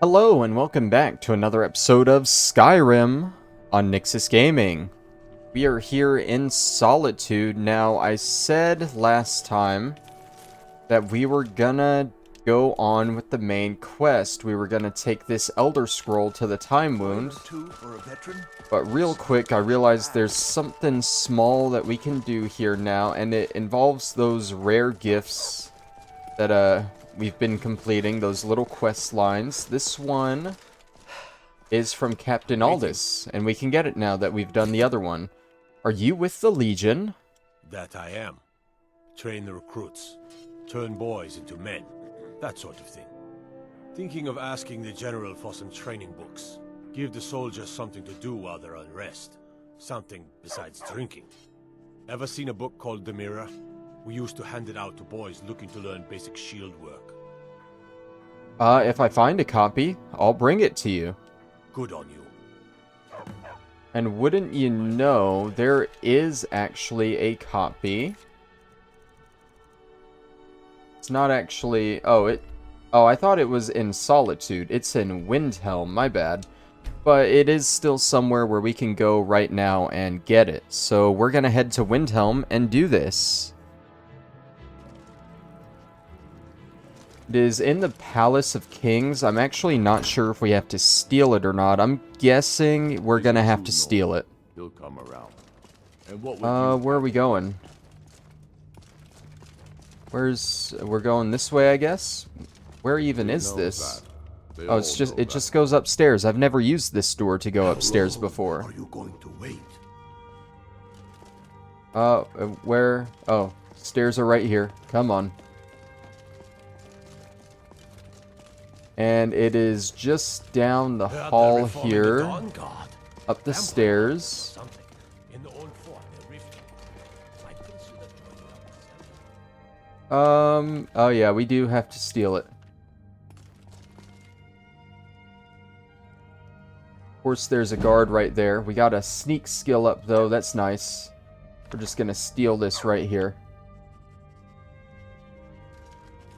Hello and welcome back to another episode of Skyrim on Nyxus Gaming. We are here in Solitude. Now, I said last time that we were gonna go on with the main quest. We were gonna take this Elder Scroll to the Time Wound. But real quick, I realized there's something small that we can do here now, and it involves those rare gifts that we've been completing, those little quest lines. This one is from Captain Aldous, and we can get it now that we've done the other one. Are you with the Legion? That I am. Train the recruits. Turn boys into men. That sort of thing. Thinking of asking the General for some training books. Give the soldiers something to do while they're on rest. Something besides drinking. Ever seen a book called The Mirror? We used to hand it out to boys looking to learn basic shield work. If I find a copy, I'll bring it to you. Good on you. And wouldn't you know, there is actually a copy. It's not actually... Oh, I thought it was in Solitude. It's in Windhelm, my bad. But it is still somewhere where we can go right now and get it. So we're gonna head to Windhelm and do this. It is in the Palace of Kings. I'm actually not sure if we have to steal it or not. I'm guessing we're gonna have to steal it. He'll come around. And what where are we going? We're going this way, I guess? Where even is this? Oh, it just goes upstairs. I've never used this door to go upstairs before. Are you going to wait? Where? Oh, stairs are right here. Come on. And it is just down the hall here, up the stairs. Oh yeah, we do have to steal it. Of course, there's a guard right there. We got a sneak skill up, though. That's nice. We're just gonna steal this right here.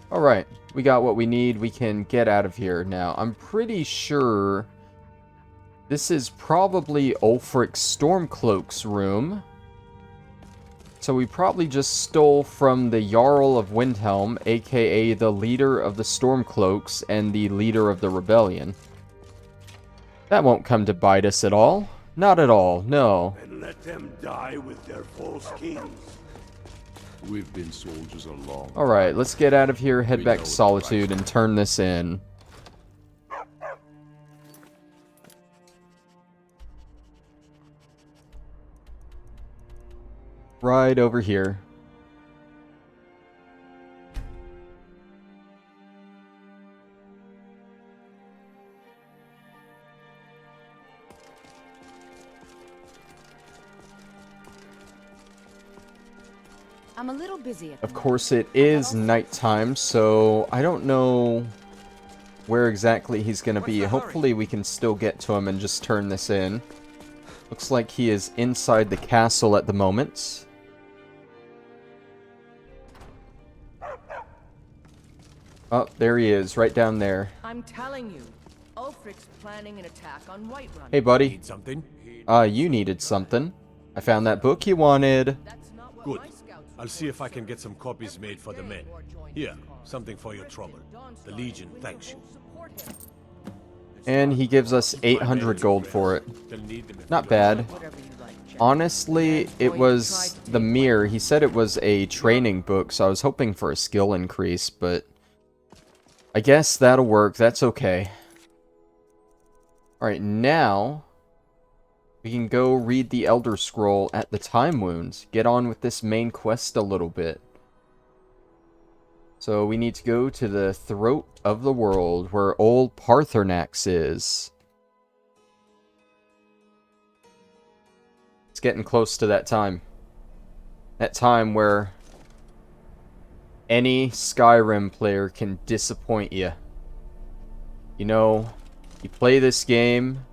Alright, we got what we need. We can get out of here now. I'm pretty sure this is probably Ulfric Stormcloak's room. So we probably just stole from the Jarl of Windhelm, aka the leader of the Stormcloaks and the leader of the rebellion. That won't come to bite us at all. Not at all, no. And let them die with their false kings. We've been soldiers along. Alright, let's get out of here, head back to Solitude, and turn this in. Right over here. I'm a little busy at the Of course, it is nighttime, so I don't know where exactly he's going to be. Hopefully we can still get to him and just turn this in. Looks like he is inside the castle at the moment. Oh, there he is, right down there. I'm telling you, Ulfric's planning an attack on Whiterun. Hey, buddy. Need something? You needed something. I found that book you wanted. That's not what Good. my scouts I'll see if I can get some copies made for the men. Here, something for your trouble. The Legion thanks you. support him. And he gives us 800 gold for it. They'll need them if Not you bad. Whatever you like, Jack. Honestly, it was the mirror. He said it was a training book, so I was hoping for a skill increase, but I guess that'll work. That's okay. Alright, now we can go read the Elder Scroll at the Time Wound. Get on with this main quest a little bit. So we need to go to the Throat of the World, where old Parthernax is. It's getting close to that time. That time where any Skyrim player can disappoint you. You know, you play this game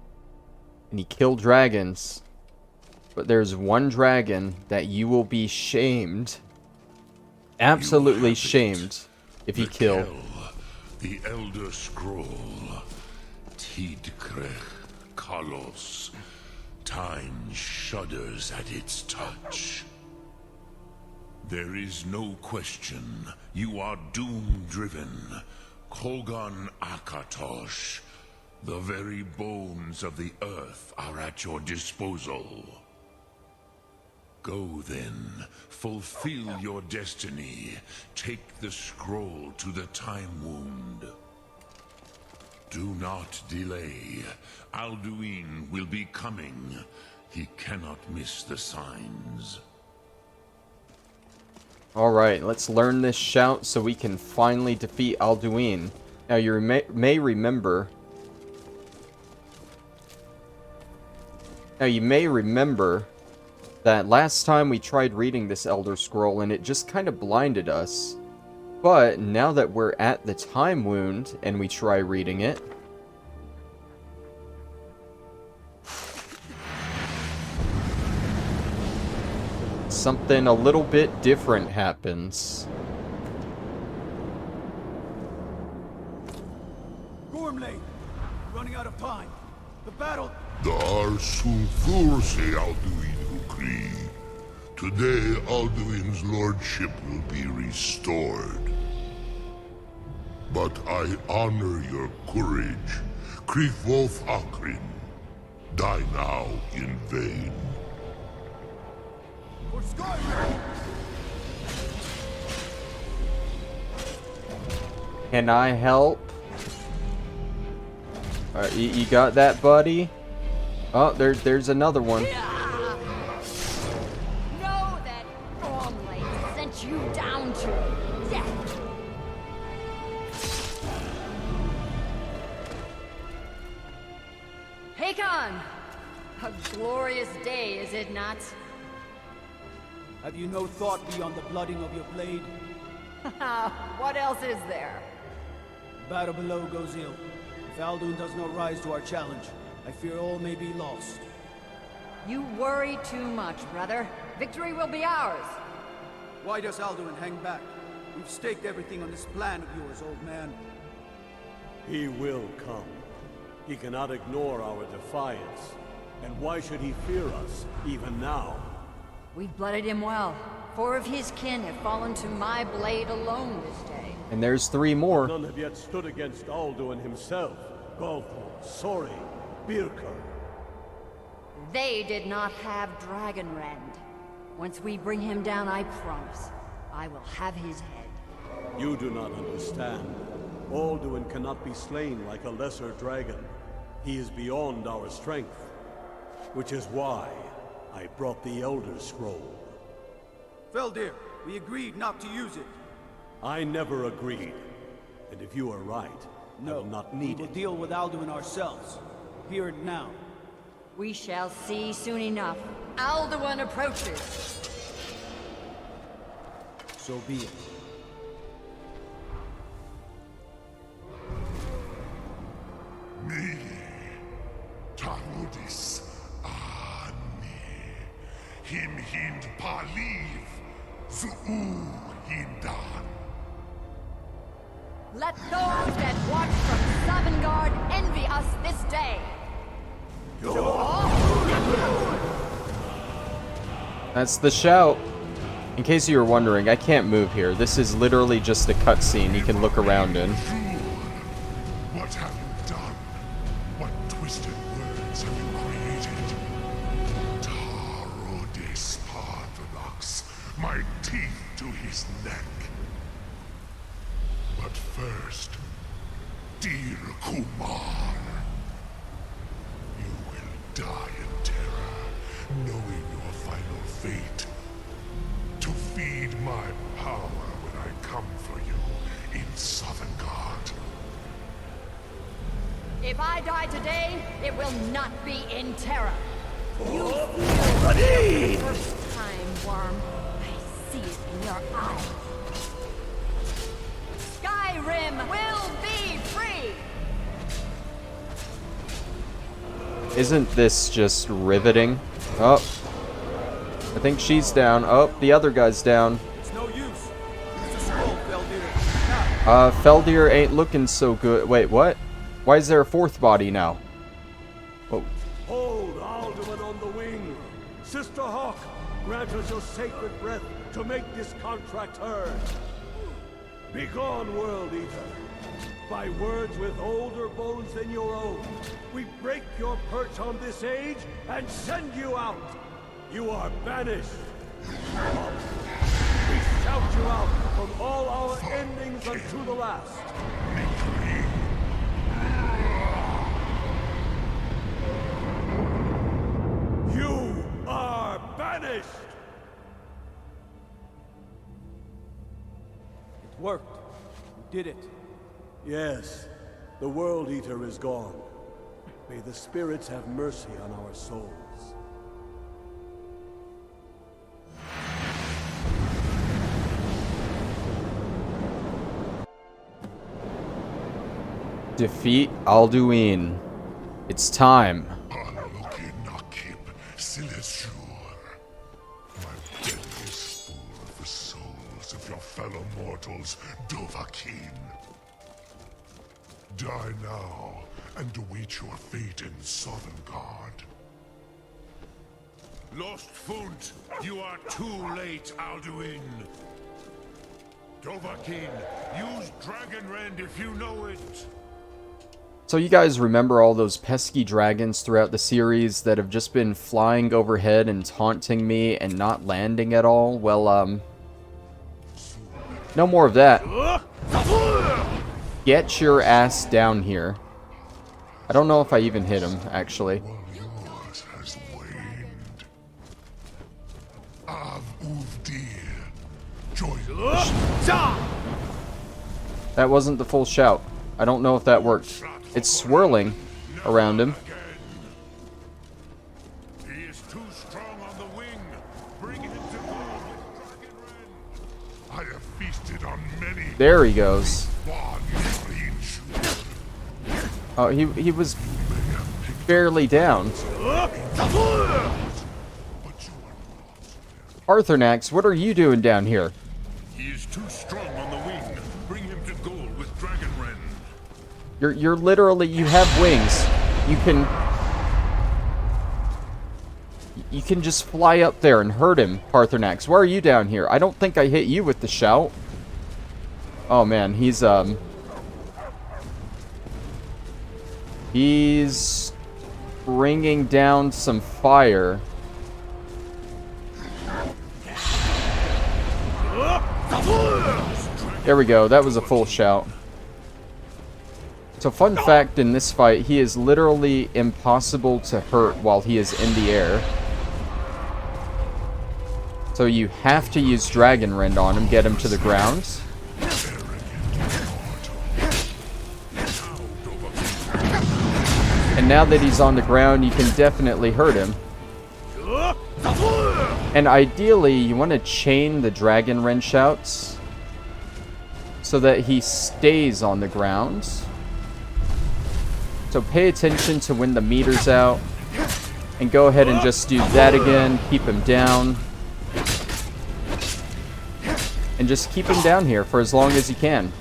and you kill dragons, but there's one dragon that you will be shamed, absolutely shamed, if you kill. The Elder Scroll. Tidkrech Kalos. Time shudders at its touch. There is no question. You are doom-driven. Kogan Akatosh. The very bones of the earth are at your disposal. Go then, fulfill your destiny. Take the scroll to the Time Wound. Do not delay. Alduin will be coming. He cannot miss the signs. Alright, let's learn this shout so we can finally defeat Alduin. Now you may remember... that last time we tried reading this Elder Scroll and it just kind of blinded us. But now that we're at the Time Wound and we try reading it, something a little bit different happens. Gormley! Running out of time. The battle... Dar Sunthurse Alduin Ukri. Today, Alduin's lordship will be restored. But I honor your courage. Krifwolf Akrin. Die now in vain. For Skyrim! Can I help? Alright, you got that, buddy? Oh, there's another one. Know that Gormley sent you down to death. Hakon! A glorious day, is it not? Have you no thought beyond the blooding of your blade? What else is there? Battle below goes ill. If Alduin does not rise to our challenge, I fear all may be lost. You worry too much, brother. Victory will be ours. Why does Alduin hang back? We've staked everything on this plan of yours, old man. He will come. He cannot ignore our defiance. And why should he fear us, even now? We've blooded him well. 4 of his kin have fallen to my blade alone this day. And there's 3 more. None have yet stood against Alduin himself. Galthor, Sori, Birka. They did not have Dragonrend. Once we bring him down, I promise, I will have his head. You do not understand. Alduin cannot be slain like a lesser dragon. He is beyond our strength. Which is why I brought the Elder Scroll. Feldir, we agreed not to use it. I never agreed. And if you are right, I will not need we will it. deal with Alduin ourselves. Here and now. We shall see soon enough. Alduin approaches. So be it. Me, Tarudis, Ani, Him Hind Paliv, Zuu Hindan. Let those that watch from Sovngarde envy us this day. That's the shout. In case you were wondering, I can't move here. This is literally just a cutscene you can look around in. What have you done? What twisted words have you created? Tarudis Parthenos, my teeth to his neck. But first, dear Kumar, you will die in terror, knowing your final fate. To feed my power when I come for you in Sovngarde. If I die today, it will not be in terror. You feel it for the first time, Worm. I see it in your eyes. Skyrim will be free! Isn't this just riveting? Oh. I think she's down. Oh, the other guy's down. It's no use. Use the scroll, Feldir. Now. Feldir ain't looking so good. Wait, what? Why is there a fourth body now? Oh, Hold Alduin on the wing. Sister Hawk, grant us your sacred breath to make this contract heard. Begone, World Eater. By words with older bones than your own, we break your perch on this age and send you out. You are banished. We shout you out from all our endings unto the last. You are banished! It worked. We did it. Yes, the World Eater is gone. May the spirits have mercy on our souls. defeat Alduin. It's time. My den is full of the souls of your fellow mortals, Dovahkiin. Die now, and await your fate in Sovngarde. Lost Funt, you are too late, Alduin. Dovahkiin, use Dragonrend if you know it. So you guys remember all those pesky dragons throughout the series that have just been flying overhead and taunting me and not landing at all? Well, no more of that. Get your ass down here. I don't know if I even hit him, actually. Yours has waned. Av Uvdir, join That wasn't the full shout. I don't know if that worked. It's swirling around him. He is too strong on the wing. Bring him to war with Dragonrend. I have feasted on many. There he goes. Oh, he was barely down. Arthurnax, what are you doing down here? He is too strong on the wing. Bring him to goal with Dragonrend. You're literally, you have wings. You can just fly up there and hurt him, Arthurnax. Why are you down here? I don't think I hit you with the shout. Oh man, he's bringing down some fire. There we go. That was a full shout. So fun fact in this fight, he is literally impossible to hurt while he is in the air. So you have to use Dragonrend on him, get him to the ground. And now that he's on the ground, you can definitely hurt him. And ideally, you want to chain the Dragonrend shouts so that he stays on the ground. So pay attention to when the meter's out, and go ahead and just do that again. Keep him down. And just keep him down here for as long as you can.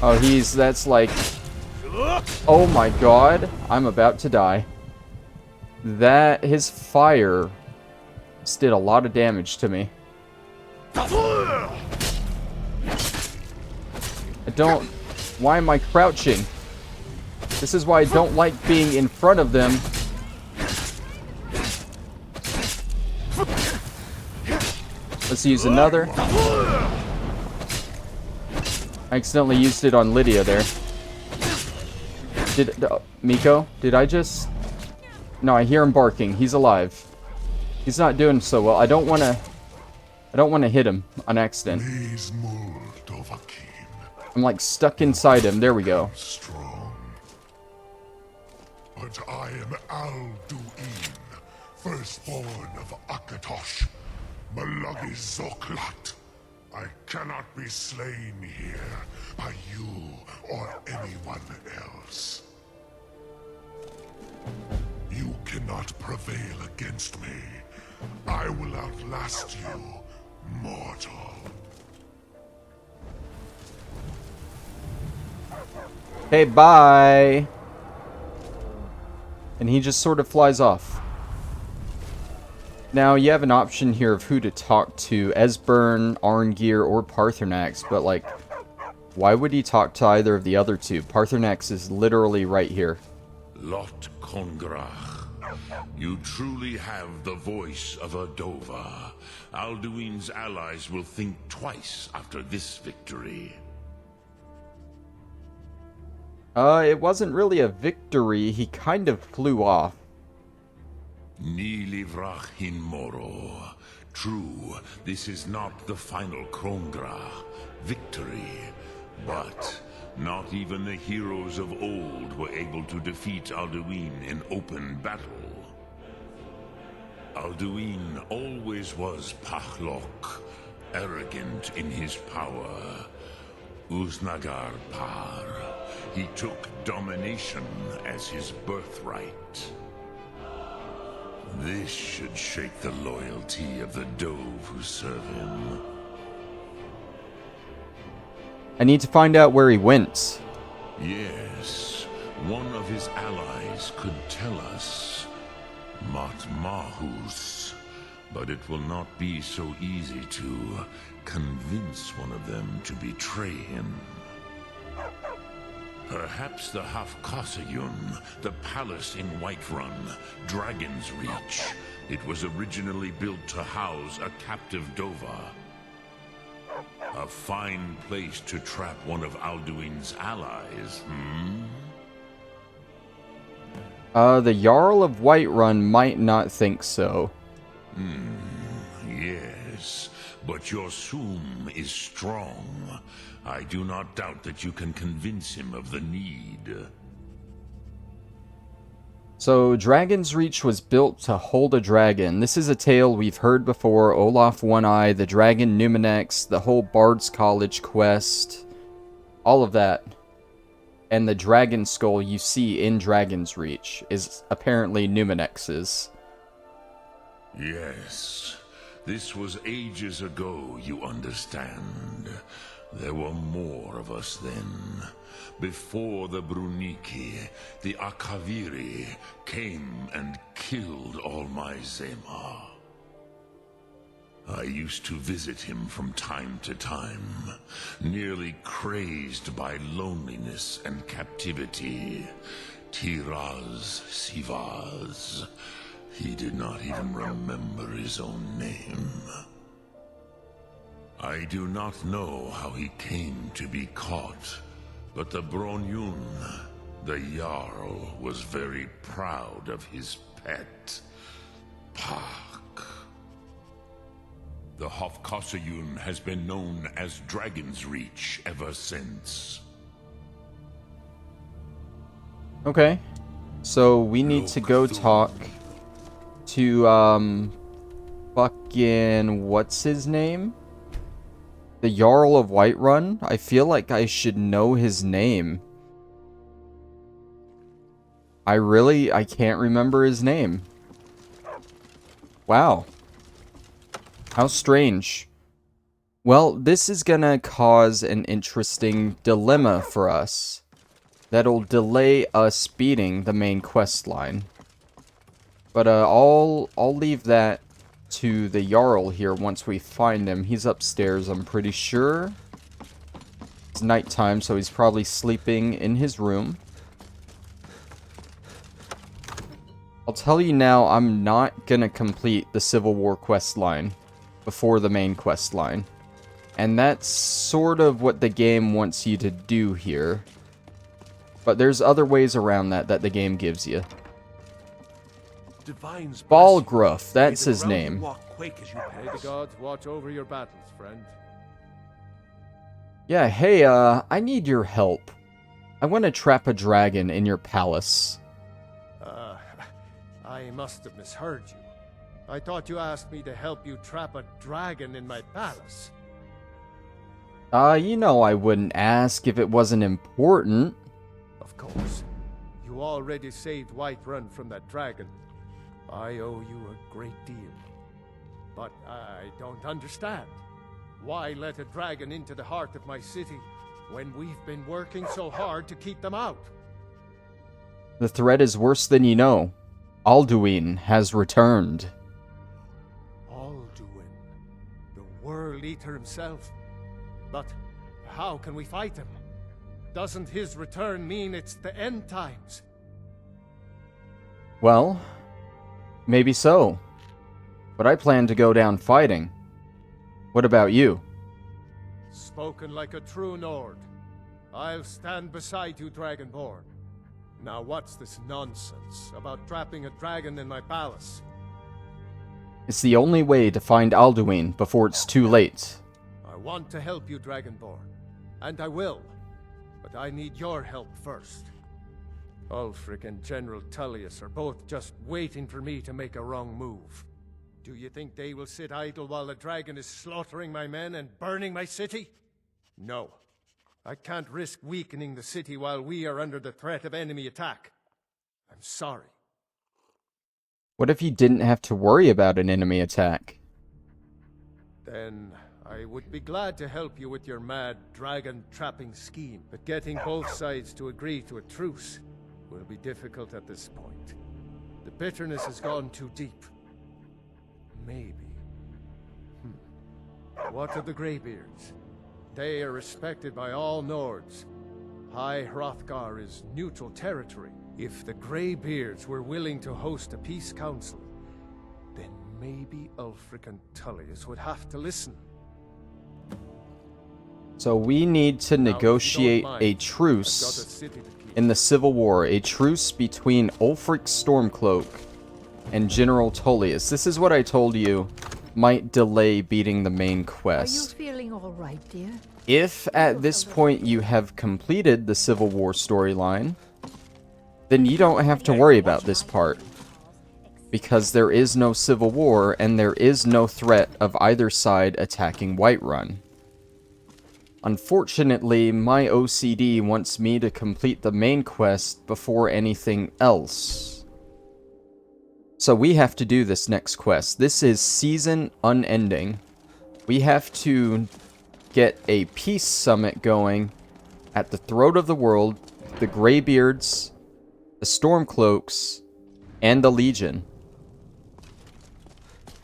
Oh, that's like... Oh my god, I'm about to die. His fire just did a lot of damage to me. Why am I crouching? This is why I don't like being in front of them. Let's use another. I accidentally used it on Lydia there. Miko, did I just... No, I hear him barking. He's alive. He's not doing so well. I don't want to hit him on accident. I'm like stuck inside him. There we go. Strong. But I am Alduin, firstborn of Akatosh, Malagi-Zoklat. I cannot be slain here by you or anyone else. You cannot prevail against me. I will outlast you, mortal. Okay, bye. And he just sort of flies off. Now, you have an option here of who to talk to, Esbern, Arngir, or Paarthurnax, but, like, why would he talk to either of the other two? Paarthurnax is literally right here. Lot Kongrach, you truly have the voice of a Dova. Alduin's allies will think twice after this victory. It wasn't really a victory. He kind of flew off. Ni livrach hin moro. True, this is not the final Kongrach victory, but not even the heroes of old were able to defeat Alduin in open battle. Alduin always was Pachlok, arrogant in his power. Uznagar Par. He took domination as his birthright. This should shake the loyalty of the Dove who serve him. I need to find out where he went. Yes, one of his allies could tell us. Matmahus. But it will not be so easy to convince one of them to betray him. Perhaps the Hafkasayun, the palace in Whiterun, Dragon's Reach. It was originally built to house a captive Dova. A fine place to trap one of Alduin's allies, The Jarl of Whiterun might not think so. Yes, but your Soom is strong. I do not doubt that you can convince him of the need. So, Dragon's Reach was built to hold a dragon. This is a tale we've heard before. Olaf One-Eye, the Dragon Numinex, the whole Bard's College quest. All of that. And the dragon skull you see in Dragon's Reach is apparently Numinex's. Yes, this was ages ago, you understand. There were more of us then. Before the Bruniki, the Akaviri came and killed all my Zema. I used to visit him from time to time, nearly crazed by loneliness and captivity. Tiraz Sivaz. He did not even remember his own name. I do not know how he came to be caught, but the Bronyun, the Jarl, was very proud of his pet, Pak. The Hofkasayun has been known as Dragon's Reach ever since. Okay. So, we need to go talk to, fucking, what's his name? The Jarl of Whiterun? I feel like I should know his name. I can't remember his name. Wow. How strange. Well, this is gonna cause an interesting dilemma for us. That'll delay us beating the main quest line. But I'll leave that to the Jarl here once we find him. He's upstairs, I'm pretty sure. It's nighttime, so he's probably sleeping in his room. I'll tell you now, I'm not gonna complete the Civil War quest line before the main quest line. And that's sort of what the game wants you to do here. But there's other ways around that the game gives you. Balgruff, that's his name. May the gods watch over your battles, friend. Yeah, hey, I need your help. I want to trap a dragon in your palace. I must have misheard you. I thought you asked me to help you trap a dragon in my palace. You know I wouldn't ask if it wasn't important. Of course. You already saved Whiterun from that dragon. I owe you a great deal. But I don't understand. Why let a dragon into the heart of my city when we've been working so hard to keep them out? The threat is worse than you know. Alduin has returned. Alduin, the World Eater himself. But how can we fight him? Doesn't his return mean it's the end times? Well, maybe so. But I plan to go down fighting. What about you? Spoken like a true Nord. I'll stand beside you, Dragonborn. Now what's this nonsense about trapping a dragon in my palace? It's the only way to find Alduin before it's too late. I want to help you, Dragonborn. And I will. But I need your help first. Ulfric and General Tullius are both just waiting for me to make a wrong move. Do you think they will sit idle while the dragon is slaughtering my men and burning my city? No. I can't risk weakening the city while we are under the threat of enemy attack. I'm sorry. What if you didn't have to worry about an enemy attack? Then I would be glad to help you with your mad dragon-trapping scheme, but getting both sides to agree to a truce will be difficult at this point. The bitterness has gone too deep. Maybe. What of the Greybeards? They are respected by all Nords. High Hrothgar is neutral territory. If the Greybeards were willing to host a peace council, then maybe Ulfric and Tullius would have to listen. So we need to negotiate a truce in the Civil War. A truce between Ulfric Stormcloak and General Tullius. This is what I told you might delay beating the main quest. Are you feeling all right, dear? If at this point you have completed the Civil War storyline, then you don't have to worry about this part. Because there is no Civil War, and there is no threat of either side attacking Whiterun. Unfortunately, my OCD wants me to complete the main quest before anything else. So we have to do this next quest. This is Season Unending. We have to get a peace summit going at the throat of the world, the Greybeards, the Stormcloaks, and the Legion.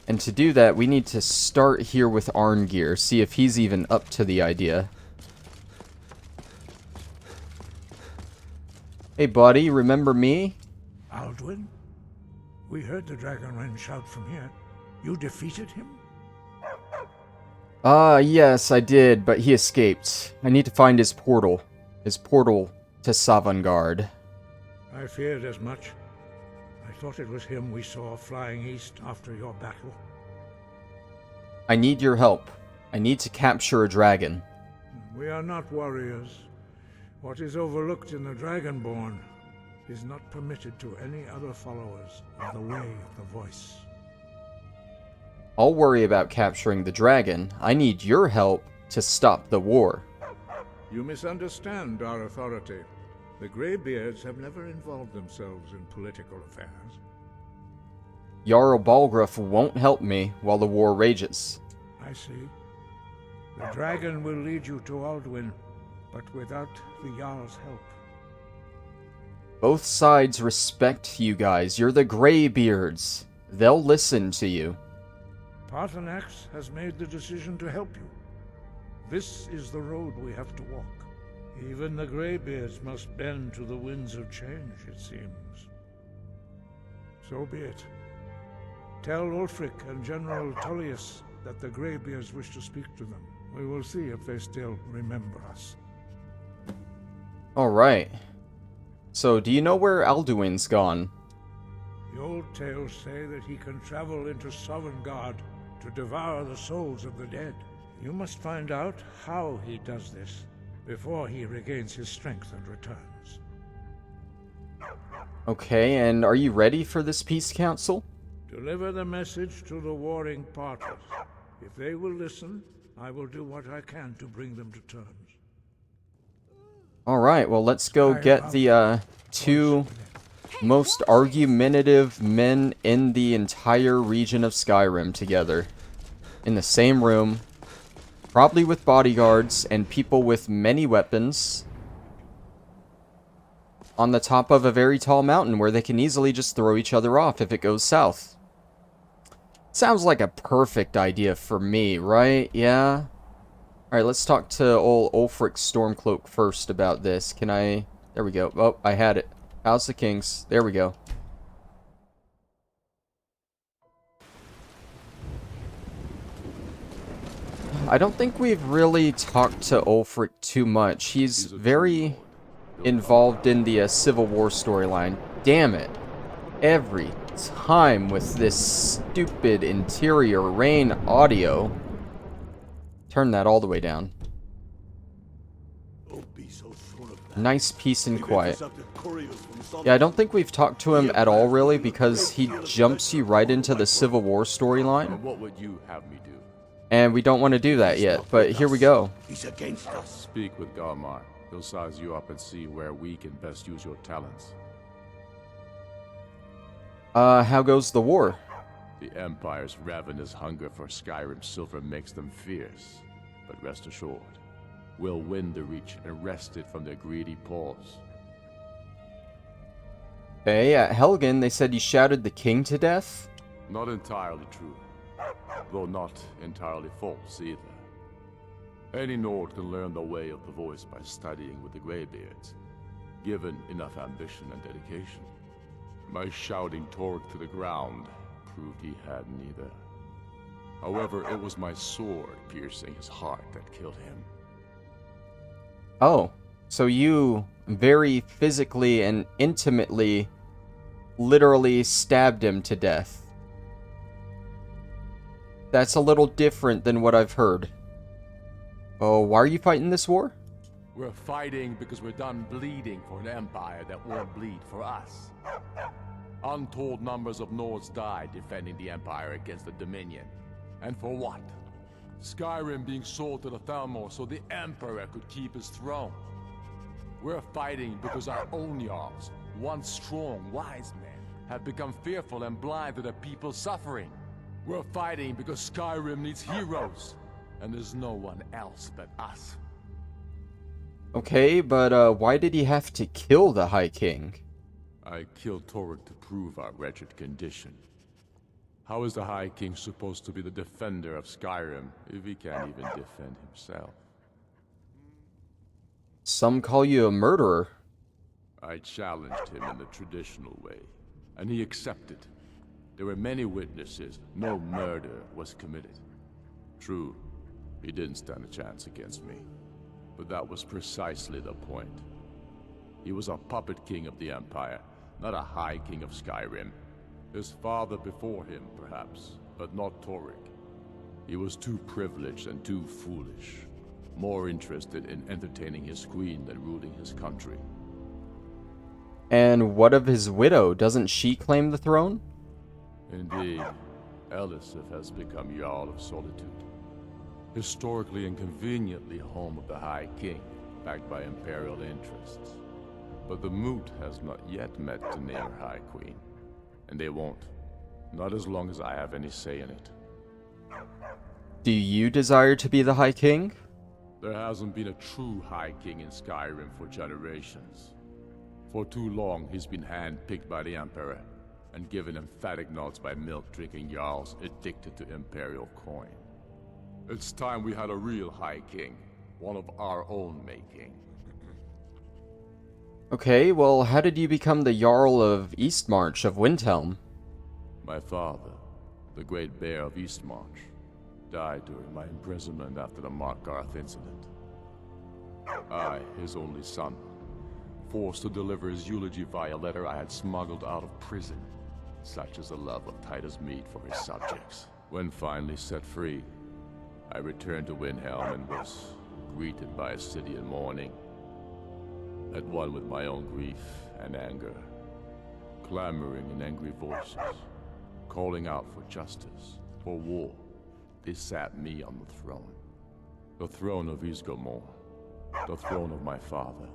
And to do that, we need to start here with Arngeir, see if he's even up to the idea. Hey buddy, remember me? Alduin? We heard the Dragonrend shout from here. You defeated him? Yes, I did, but he escaped. I need to find his portal. His portal to Sovngarde. I feared as much. I thought it was him we saw flying east after your battle. I need your help. I need to capture a dragon. We are not warriors. What is overlooked in the Dragonborn is not permitted to any other followers of the Way of the Voice. I'll worry about capturing the dragon. I need your help to stop the war. You misunderstand our authority. The Greybeards have never involved themselves in political affairs. Jarl Balgruuf won't help me while the war rages. I see. The dragon will lead you to Alduin, but without the Jarl's help. Both sides respect you guys. You're the Greybeards. They'll listen to you. Paarthurnax has made the decision to help you. This is the road we have to walk. Even the Greybeards must bend to the winds of change, it seems. So be it. Tell Ulfric and General Tullius that the Greybeards wish to speak to them. We will see if they still remember us. Alright. So, do you know where Alduin's gone? The old tales say that he can travel into Sovngarde to devour the souls of the dead. You must find out how he does this before he regains his strength and returns. Okay, and are you ready for this peace council? Deliver the message to the warring parties. If they will listen, I will do what I can to bring them to terms. Alright, well let's go get the two most argumentative men in the entire region of Skyrim together. In the same room. Probably with bodyguards and people with many weapons. On the top of a very tall mountain where they can easily just throw each other off if it goes south. Sounds like a perfect idea for me, right? Yeah? Alright, let's talk to old Ulfric Stormcloak first about this. Can I... There we go. Oh, I had it. House of Kings. There we go. I don't think we've really talked to Ulfric too much. He's very involved in the Civil War storyline. Damn it. Every time with this stupid interior rain audio. Turn that all the way down. Nice peace and quiet. Yeah, I don't think we've talked to him at all, really, because he jumps you right into the Civil War storyline. What would you have me do? And we don't want to do that yet, but here we go. He's against us. Speak with Galmar. He'll size you up and see where we can best use your talents. How goes the war? The Empire's ravenous hunger for Skyrim silver makes them fierce. But rest assured, we'll win the Reach and wrest it from their greedy paws. Hey, at Helgen, they said you shouted the king to death? Not entirely true, though not entirely false either. Any Nord can learn the way of the voice by studying with the Greybeards, given enough ambition and dedication. My shouting Torg to the ground proved he had neither. However, it was my sword piercing his heart that killed him. Oh, so you very physically and intimately, literally stabbed him to death. That's a little different than what I've heard. Oh, why are you fighting this war? We're fighting because we're done bleeding for an empire that won't bleed for us. Untold numbers of Nords died defending the empire against the Dominion. And for what? Skyrim being sold to the Thalmor so the Emperor could keep his throne. We're fighting because our own Jarls, once strong, wise men, have become fearful and blind to the people's suffering. We're fighting because Skyrim needs heroes, and there's no one else but us. Okay, but why did he have to kill the High King? I killed Torg to prove our wretched condition. How is the High King supposed to be the defender of Skyrim if he can't even defend himself? Some call you a murderer. I challenged him in the traditional way, and he accepted. There were many witnesses. No murder was committed. True, he didn't stand a chance against me. But that was precisely the point. He was a puppet king of the Empire, not a High King of Skyrim. His father before him, perhaps, but not Torg. He was too privileged and too foolish. More interested in entertaining his queen than ruling his country. And what of his widow? Doesn't she claim the throne? Indeed, Elisif has become Jarl of Solitude. Historically and conveniently home of the High King, backed by Imperial interests. But the Moot has not yet met to name her High Queen. And they won't. Not as long as I have any say in it. Do you desire to be the High King? There hasn't been a true High King in Skyrim for generations. For too long, he's been handpicked by the Emperor, and given emphatic nods by milk-drinking Jarls addicted to Imperial coin. It's time we had a real High King, one of our own making. Okay, well, how did you become the Jarl of Eastmarch of Windhelm? My father, the Great Bear of Eastmarch, died during my imprisonment after the Markarth incident. I, his only son, forced to deliver his eulogy via letter I had smuggled out of prison. Such is the love of Titus Mead for his subjects. When finally set free, I returned to Windhelm and was greeted by a city in mourning. At one with my own grief and anger, clamoring in angry voices, calling out for justice, for war. They sat me on the throne of Ysgramor, the throne of my father.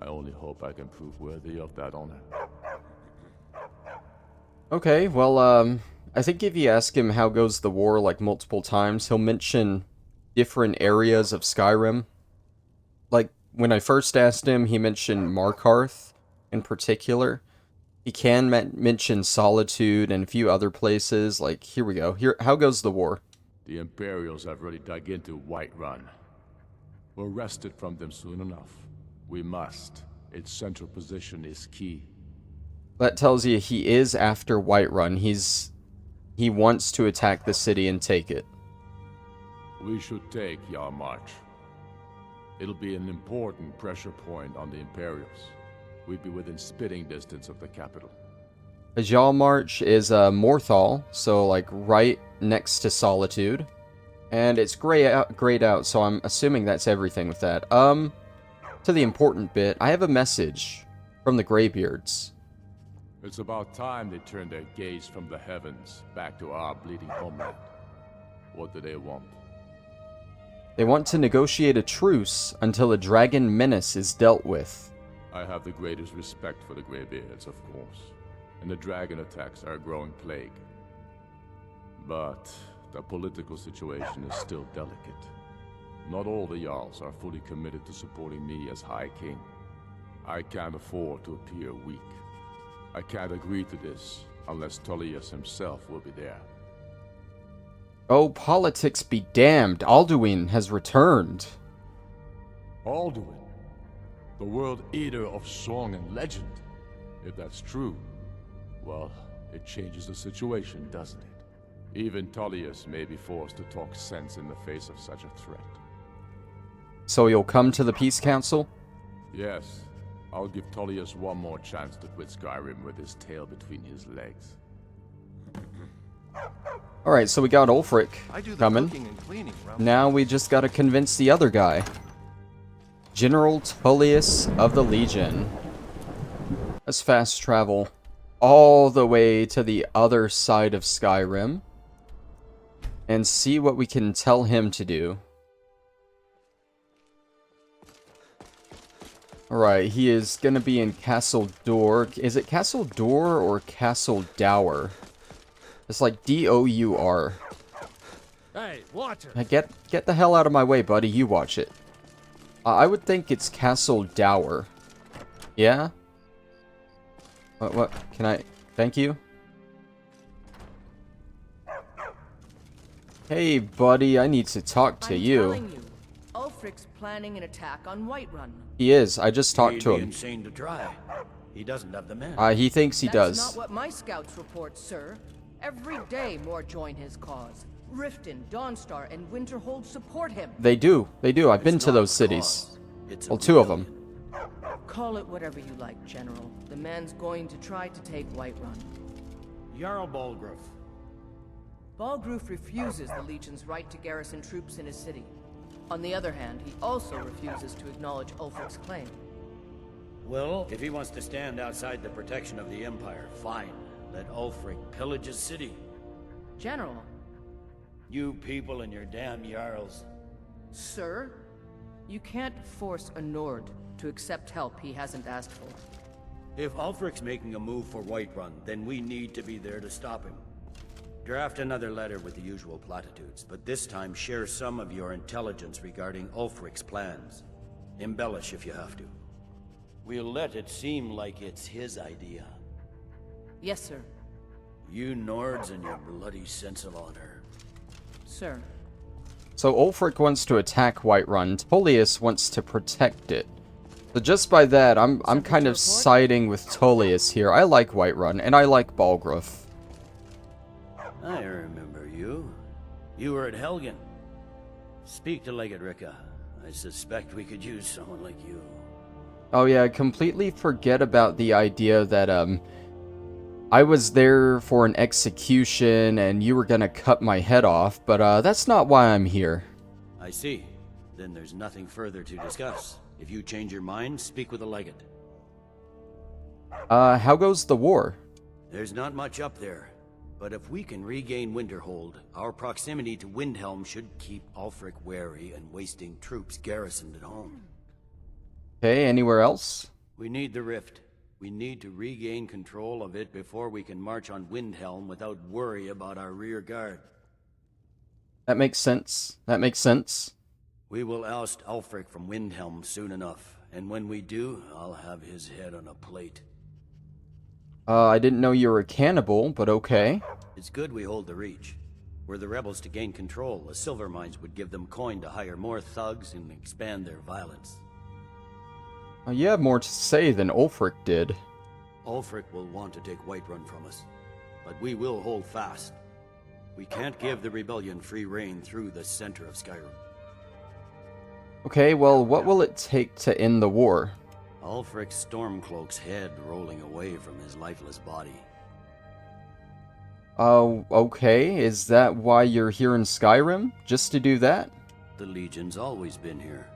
I only hope I can prove worthy of that honor. Okay, well, I think if you ask him how goes the war like multiple times, he'll mention different areas of Skyrim. Like, when I first asked him, he mentioned Markarth in particular. He can mention Solitude and a few other places. Like, here we go. Here, how goes the war? The Imperials have already dug into Whiterun. We're wrested from them soon enough. We must. Its central position is key. That tells you he is after Whiterun. He wants to attack the city and take it. We should take Yarmarch. It'll be an important pressure point on the Imperials. We'd be within spitting distance of the capital. Jalmarch is Morthal, so like right next to Solitude. And it's grayed out, so I'm assuming that's everything with that. To the important bit, I have a message from the Greybeards. It's about time they turned their gaze from the heavens back to our bleeding homeland. What do they want? They want to negotiate a truce until the dragon menace is dealt with. I have the greatest respect for the Greybeards, of course, and the dragon attacks are a growing plague. But the political situation is still delicate. Not all the Jarls are fully committed to supporting me as High King. I can't afford to appear weak. I can't agree to this unless Tullius himself will be there. Oh, politics be damned. Alduin has returned. Alduin? The world eater of song and legend. If that's true, well, it changes the situation, doesn't it? Even Tullius may be forced to talk sense in the face of such a threat. So you'll come to the Peace Council? Yes. I'll give Tullius one more chance to quit Skyrim with his tail between his legs. Alright, so we got Ulfric coming. Now we just gotta convince the other guy. General Tullius of the Legion. Let's fast travel all the way to the other side of Skyrim and see what we can tell him to do. Alright, he is gonna be in Castle Door. Is it Castle Door or Castle Dour? It's like D-O-U-R. Hey, watch it! Get the hell out of my way, buddy. You watch it. I would think it's Castle Dour. Yeah? What? Can I... Thank you? Hey, buddy. I need to talk to you. I'm telling you, Ulfric's planning an attack on Whiterun. He is. I just talked to him. Insane to try. He doesn't have the men. He thinks he does. That's not what my scouts report, sir. Every day more join his cause. Riften, Dawnstar, and Winterhold support him. They do. They do. I've been to those cities. Well, two of them. Call it whatever you like, General. The man's going to try to take Whiterun. Jarl Balgruuf. Balgruuf refuses the Legion's right to garrison troops in his city. On the other hand, he also refuses to acknowledge Ulfric's claim. Well, if he wants to stand outside the protection of the Empire, fine. Let Ulfric pillage his city. General. You people and your damn Jarls. Sir, you can't force a Nord to accept help he hasn't asked for. If Ulfric's making a move for Whiterun, then we need to be there to stop him. Draft another letter with the usual platitudes, but this time share some of your intelligence regarding Ulfric's plans. Embellish if you have to. We'll let it seem like it's his idea. Yes, sir. You Nords and your bloody sense of honor. Sir. So Ulfric wants to attack Whiterun. Tullius wants to protect it. So just by that, I'm kind of siding with Tullius here. I like Whiterun, and I like Balgruuf. I remember you. You were at Helgen. Speak to Legate Ricka. I suspect we could use someone like you. Oh yeah, I completely forget about the idea that, I was there for an execution and you were gonna cut my head off, but that's not why I'm here. I see. Then there's nothing further to discuss. If you change your mind, speak with the Legate. How goes the war? There's not much up there. But if we can regain Winterhold, our proximity to Windhelm should keep Ulfric wary and wasting troops garrisoned at home. Okay, anywhere else? We need the Rift. We need to regain control of it before we can march on Windhelm without worry about our rear guard. That makes sense. That makes sense. We will oust Ulfric from Windhelm soon enough, and when we do, I'll have his head on a plate. I didn't know you were a cannibal, but okay. It's good we hold the Reach. Were the rebels to gain control, the silver mines would give them coin to hire more thugs and expand their violence. You have more to say than Ulfric did. Ulfric will want to take Whiterun from us, but we will hold fast. We can't give the rebellion free rein through the center of Skyrim. Okay, well, what will it take to end the war? Ulfric's Stormcloak's head rolling away from his lifeless body. Okay, is that why you're here in Skyrim? Just to do that? The Legion's always been here.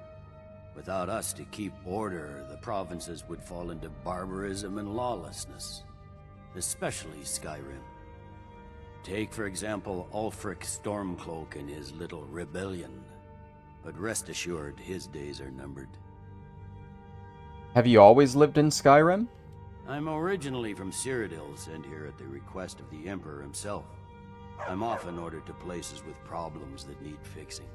Without us to keep order, the provinces would fall into barbarism and lawlessness. Especially Skyrim. Take, for example, Ulfric Stormcloak and his little rebellion. But rest assured, his days are numbered. Have you always lived in Skyrim? I'm originally from Cyrodiil, sent here at the request of the Emperor himself. I'm often ordered to places with problems that need fixing.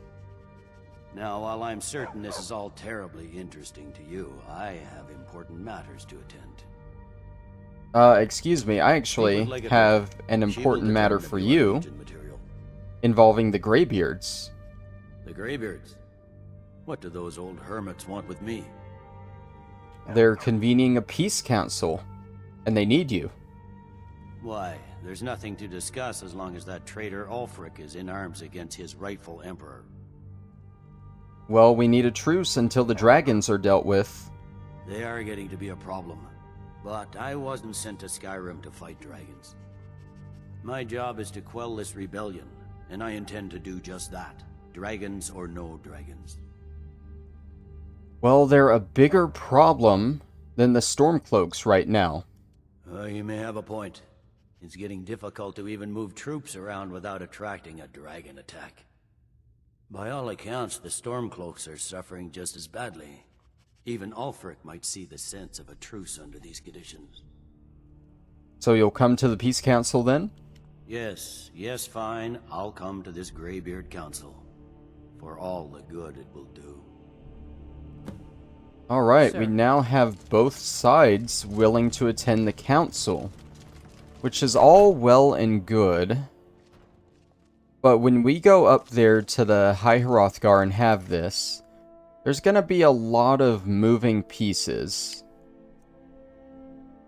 Now, while I'm certain this is all terribly interesting to you, I have important matters to attend. Excuse me, I actually have an important matter for you involving the Greybeards. The Greybeards? What do those old hermits want with me? They're convening a peace council, and they need you. Why, there's nothing to discuss as long as that traitor Ulfric is in arms against his rightful emperor. Well, we need a truce until the dragons are dealt with. They are getting to be a problem. But I wasn't sent to Skyrim to fight dragons. My job is to quell this rebellion, and I intend to do just that. Dragons or no dragons. Well, they're a bigger problem than the Stormcloaks right now. You may have a point. It's getting difficult to even move troops around without attracting a dragon attack. By all accounts, the Stormcloaks are suffering just as badly. Even Ulfric might see the sense of a truce under these conditions. So you'll come to the Peace Council then? Yes, fine. I'll come to this Greybeard Council. For all the good it will do. Alright, Sir. we now have both sides willing to attend the council. Which is all well and good. But when we go up there to the High Hrothgar and have this, there's gonna be a lot of moving pieces.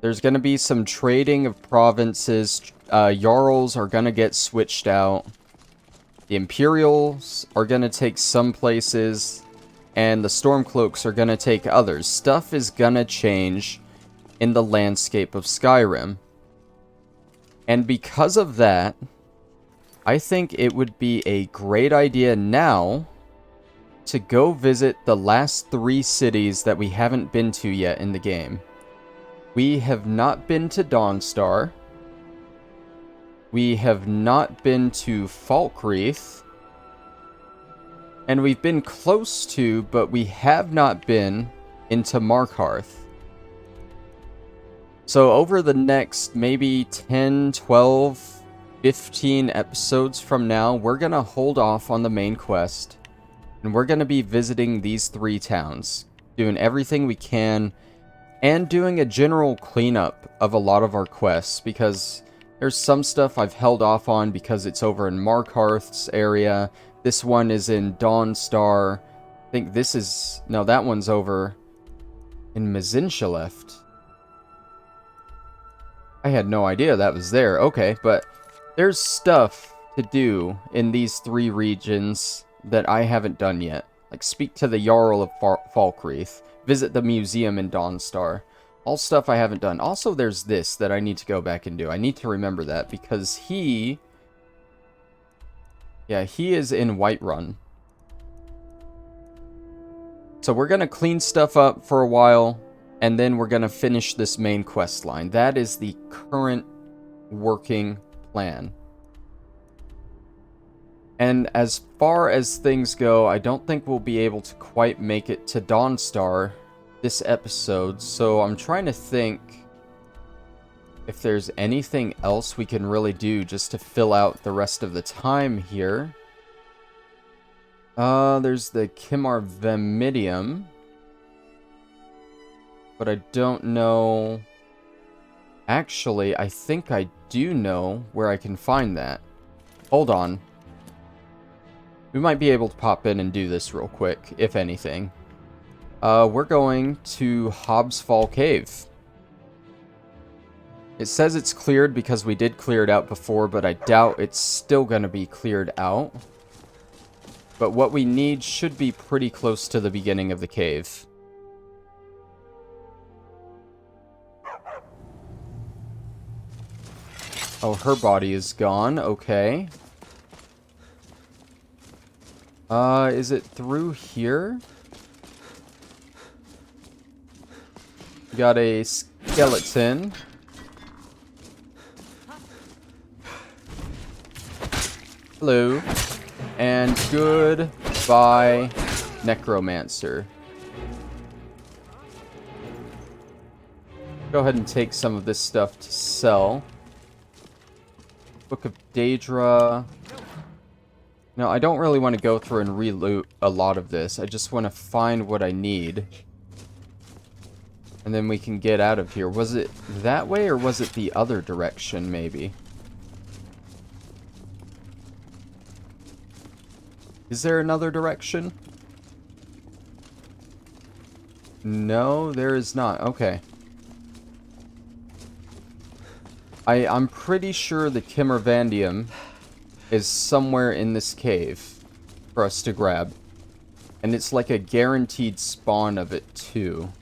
There's gonna be some trading of provinces. Jarls are gonna get switched out. The Imperials are gonna take some places. And the Stormcloaks are gonna take others. Stuff is gonna change in the landscape of Skyrim. And because of that, I think it would be a great idea now to go visit the last 3 cities that we haven't been to yet in the game. We have not been to Dawnstar. We have not been to Falkreath. And we've been close to, but we have not been into Markarth. So over the next maybe 10, 12, 15 episodes from now, we're going to hold off on the main quest. And we're going to be visiting these 3 towns. Doing everything we can. And doing a general cleanup of a lot of our quests. Because there's some stuff I've held off on because it's over in Markarth's area. This one is in Dawnstar. I think this is... No, that one's over in Mazinshaleft. I had no idea that was there. Okay, but there's stuff to do in these 3 regions that I haven't done yet. Like, speak to the Jarl of Falkreath. Visit the museum in Dawnstar. All stuff I haven't done. Also, there's this that I need to go back and do. I need to remember that because he... Yeah, he is in Whiterun. So we're going to clean stuff up for a while, and then we're going to finish this main quest line. That is the current working plan. And as far as things go, I don't think we'll be able to quite make it to Dawnstar this episode, so I'm trying to think if there's anything else we can really do just to fill out the rest of the time here. There's the Kimar Vemidium. But I don't know... Actually, I think I do know where I can find that. Hold on. We might be able to pop in and do this real quick, if anything. We're going to Hobbs Fall Cave. It says it's cleared because we did clear it out before, but I doubt it's still going to be cleared out. But what we need should be pretty close to the beginning of the cave. Oh, her body is gone. Okay. Is it through here? We got a skeleton. Hello. And goodbye, Necromancer. Go ahead and take some of this stuff to sell. Book of Daedra. No, I don't really want to go through and re-loot a lot of this. I just want to find what I need. And then we can get out of here. Was it that way or was it the other direction, maybe? Is there another direction? No, there is not. Okay. I'm pretty sure the Kimmervandium is somewhere in this cave for us to grab. And it's like a guaranteed spawn of it too.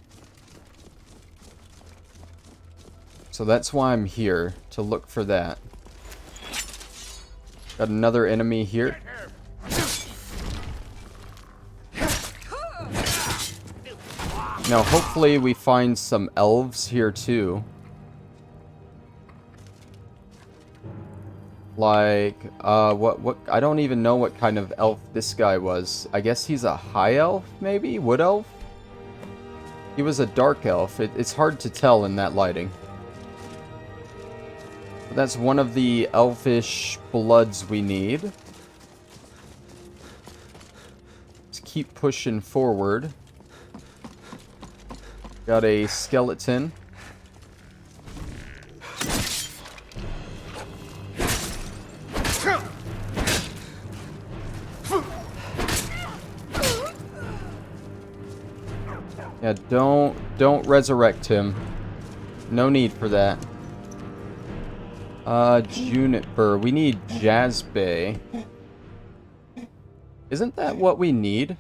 So that's why I'm here, to look for that. Got another enemy here. Now hopefully we find some elves here too. Like, what, I don't even know what kind of elf this guy was. I guess he's a high elf, maybe? Wood elf? He was a dark elf. It's hard to tell in that lighting. But that's one of the elfish bloods we need. Let's keep pushing forward. Got a skeleton. Yeah, don't resurrect him. No need for that. Juniper. We need Jazbay. Isn't that what we need?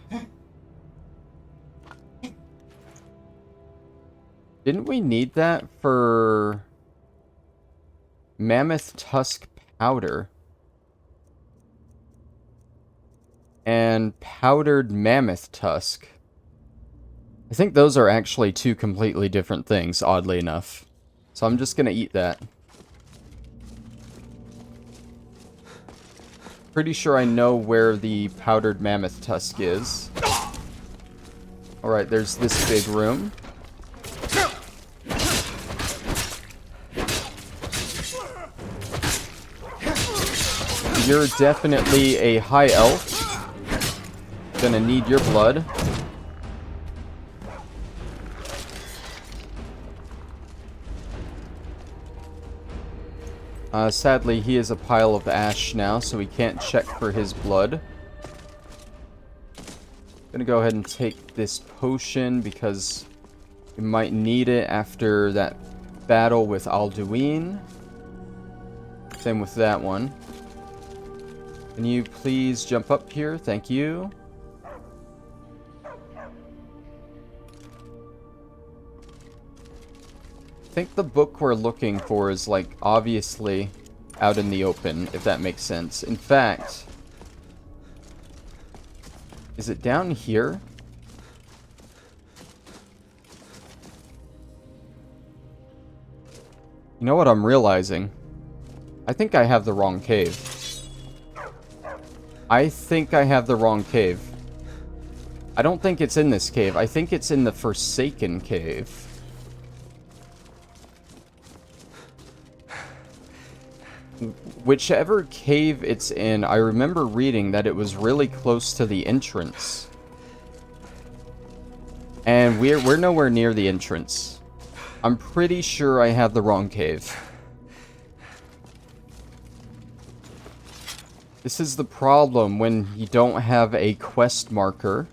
Didn't we need that for Mammoth Tusk Powder? And Powdered Mammoth Tusk. I think those are actually two completely different things, oddly enough. So I'm just gonna eat that. Pretty sure I know where the Powdered Mammoth Tusk is. Alright, there's this big room. You're definitely a high elf. Gonna need your blood. Sadly, he is a pile of ash now, so we can't check for his blood. Gonna go ahead and take this potion because we might need it after that battle with Alduin. Same with that one. Can you please jump up here? Thank you. I think the book we're looking for is, like, obviously out in the open, if that makes sense. In fact, is it down here? You know what I'm realizing? I think I have the wrong cave. I think I have the wrong cave. I don't think it's in this cave. I think it's in the Forsaken Cave. whichever cave it's in, I remember reading that it was really close to the entrance. And we're nowhere near the entrance. I'm pretty sure I have the wrong cave. This is the problem when you don't have a quest marker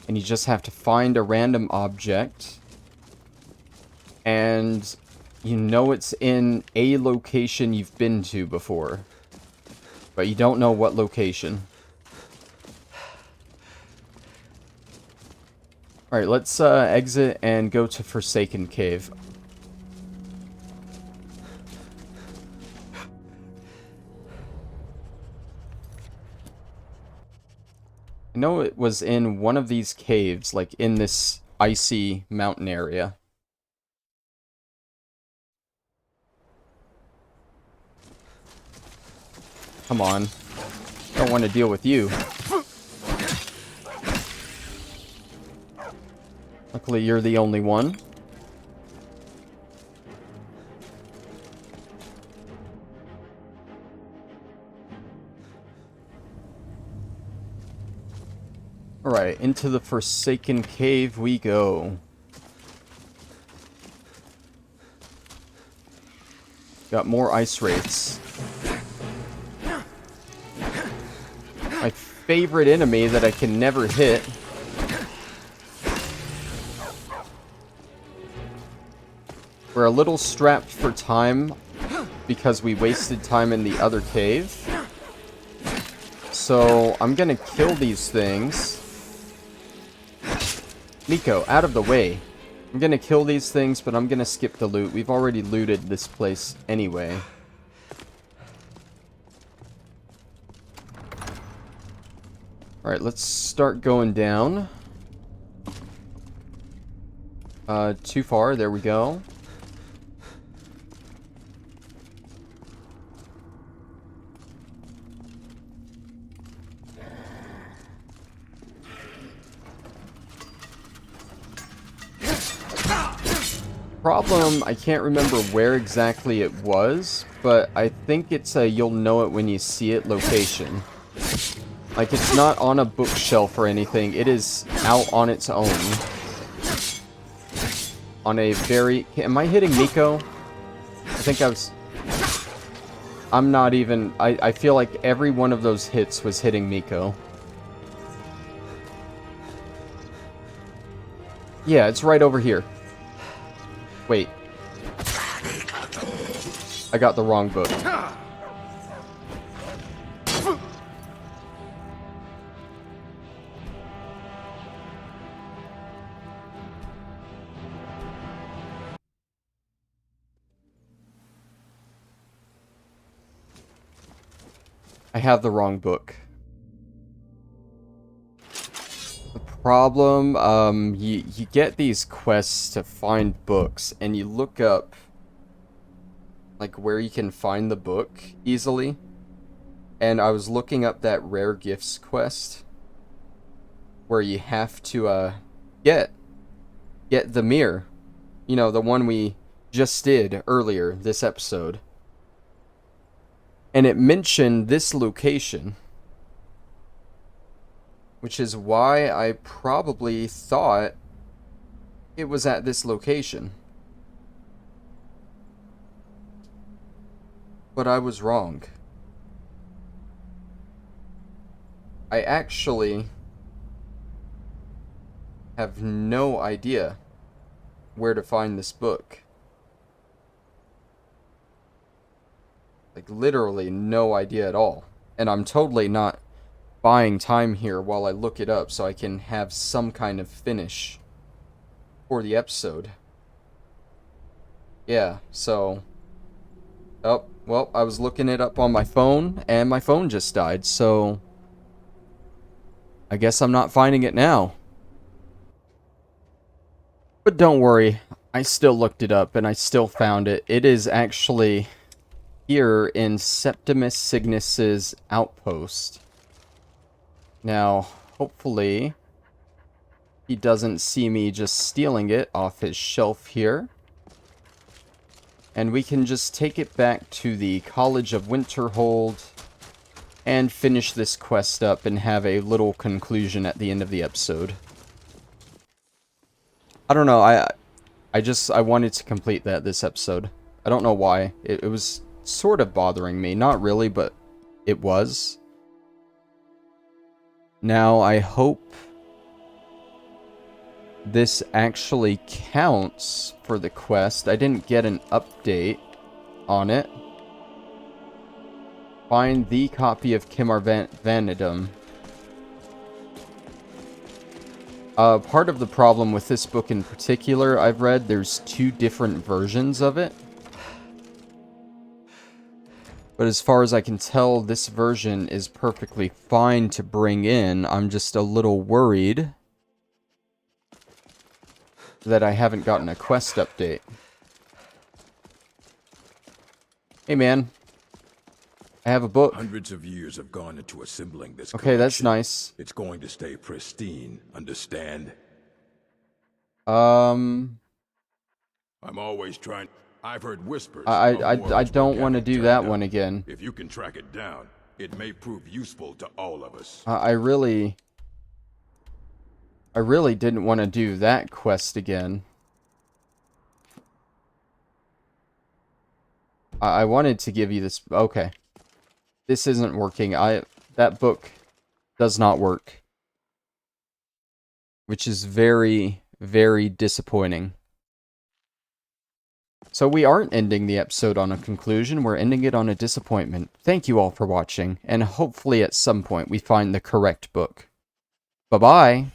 and you just have to find a random object and you know it's in a location you've been to before, but you don't know what location. Alright, let's exit and go to Forsaken Cave. I know it was in one of these caves, like in this icy mountain area. Come on. Don't want to deal with you. Luckily, you're the only one. Alright, into the Forsaken Cave we go. Got more ice wraiths. My favorite enemy that I can never hit. We're a little strapped for time because we wasted time in the other cave. So I'm gonna kill these things. Nico, out of the way. I'm gonna kill these things, but I'm gonna skip the loot. We've already looted this place anyway. Alright, let's start going down. Too far, there we go. Problem, I can't remember where exactly it was, but I think it's a you'll know it when you see it location. Like, it's not on a bookshelf or anything, it is out on its own. On a very... Am I hitting Nico? I think I was... I'm not even... I feel like every one of those hits was hitting Nico. Yeah, it's right over here. Wait. I got the wrong book. I have the wrong book. Problem, you get these quests to find books, and you look up, like, where you can find the book easily. And I was looking up that Rare Gifts quest, where you have to, get the mirror. You know, the one we just did earlier this episode. And it mentioned this location. Which is why I probably thought it was at this location. But I was wrong. I actually have no idea where to find this book. Like, literally no idea at all. And I'm totally not buying time here while I look it up so I can have some kind of finish for the episode. Yeah, so... Oh, well, I was looking it up on my phone, and my phone just died, so... I guess I'm not finding it now. But don't worry, I still looked it up, and I still found it. It is actually here in Septimus Cygnus's outpost. Now, hopefully, he doesn't see me just stealing it off his shelf here. And we can just take it back to the College of Winterhold and finish this quest up and have a little conclusion at the end of the episode. I don't know, I wanted to complete this episode. I don't know why. It was sort of bothering me. Not really, but it was. Now, I hope this actually counts for the quest. I didn't get an update on it. Find the copy of Kimar Vanadum. Part of the problem with this book in particular, I've read, there's 2 different versions of it. But as far as I can tell, this version is perfectly fine to bring in. I'm just a little worried that I haven't gotten a quest update. Hey man, I have a book. Hundreds of years have gone into assembling this Okay, that's collection. nice. It's going to stay pristine, understand? I'm always trying. I've heard whispers. I don't want to do that one again. If you can track it down, it may prove useful to all of us. I really didn't want to do that quest again. I wanted to give you this. Okay. This isn't working. That book does not work. Which is very, very disappointing. So we aren't ending the episode on a conclusion, we're ending it on a disappointment. Thank you all for watching, and hopefully at some point we find the correct book. Bye-bye!